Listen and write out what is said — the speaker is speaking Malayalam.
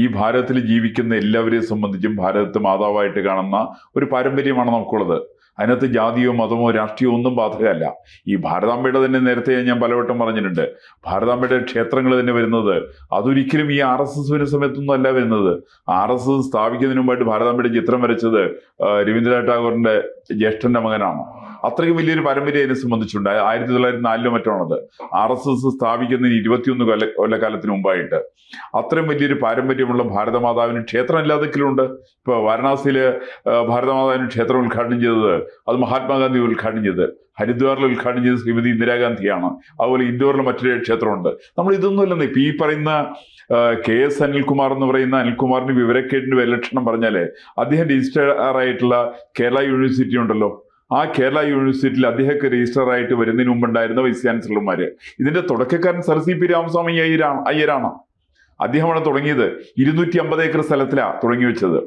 ഈ ഭാരതത്തിൽ ജീവിക്കുന്ന എല്ലാവരെയും സംബന്ധിച്ചും ഭാരതത്തെ മാതാവായിട്ട് കാണുന്ന ഒരു പാരമ്പര്യമാണ് നമുക്കുള്ളത്. അതിനകത്ത് ജാതിയോ മതമോ രാഷ്ട്രീയമോ ഒന്നും ബാധകമല്ല. ഈ ഭാരതാംബയുടെ തന്നെ നേരത്തെ ഞാൻ പലവട്ടം പറഞ്ഞിട്ടുണ്ട്, ഭാരതാംബയുടെ ക്ഷേത്രങ്ങൾ തന്നെ വരുന്നത് അതൊരിക്കലും ഈ RSS വരുന്ന സമയത്തൊന്നും അല്ല വരുന്നത്. RSS സ്ഥാപിക്കുന്നതിന് മുമ്പായിട്ട് ഭാരതാംബയുടെ ചിത്രം വരച്ചത് രവീന്ദ്രനാഥ് ടാഗോറിന്റെ ജ്യേഷ്ഠന്റെ മകനാണ്. അത്രയ്ക്ക് വലിയൊരു പാരമ്പര്യം അതിനെ സംബന്ധിച്ചുണ്ട്. 1904 മറ്റാണത് RSS സ്ഥാപിക്കുന്നതിന് 21 കൊല്ലക്കാലത്തിന് മുമ്പായിട്ട്. അത്രയും വലിയൊരു പാരമ്പര്യമുള്ള ഭാരതമാതാവിന് ക്ഷേത്രം എല്ലാതെങ്കിലും ഉണ്ട്. ഇപ്പൊ വാരണാസിയില് ഭാരതമാതാവിന് ക്ഷേത്രം ഉദ്ഘാടനം ചെയ്തത് അത് മഹാത്മാഗാന്ധി ഉദ്ഘാടനം ചെയ്തത്, ഹരിദ്വാറിൽ ഉദ്ഘാടനം ചെയ്തത് ശ്രീമതി ഇന്ദിരാഗാന്ധിയാണ്. അതുപോലെ ഇൻഡോറിൽ മറ്റൊരു ക്ഷേത്രമുണ്ട്. നമ്മൾ ഇതൊന്നും അല്ലെന്ന്. ഇപ്പൊ ഈ പറയുന്ന KS അനിൽകുമാർ എന്ന് പറയുന്ന അനിൽകുമാറിന് വിവരക്കേടിന്റെ ലക്ഷണം പറഞ്ഞാല് അദ്ദേഹം രജിസ്റ്റർ ആയിട്ടുള്ള കേരള യൂണിവേഴ്സിറ്റി ഉണ്ടല്ലോ, ആ കേരള യൂണിവേഴ്സിറ്റിയിൽ അദ്ദേഹത്തെ രജിസ്റ്റർ ആയിട്ട് വരുന്നതിന് മുമ്പുണ്ടായിരുന്ന വൈസ് ചാൻസലർമാര്, ഇതിന്റെ തുടക്കക്കാരൻ സർ CP രാമസ്വാമി അയ്യരാണ്. അദ്ദേഹമാണ് തുടങ്ങിയത്. 250 ഏക്കർ സ്ഥലത്തിലാണ് തുടങ്ങി വെച്ചത്.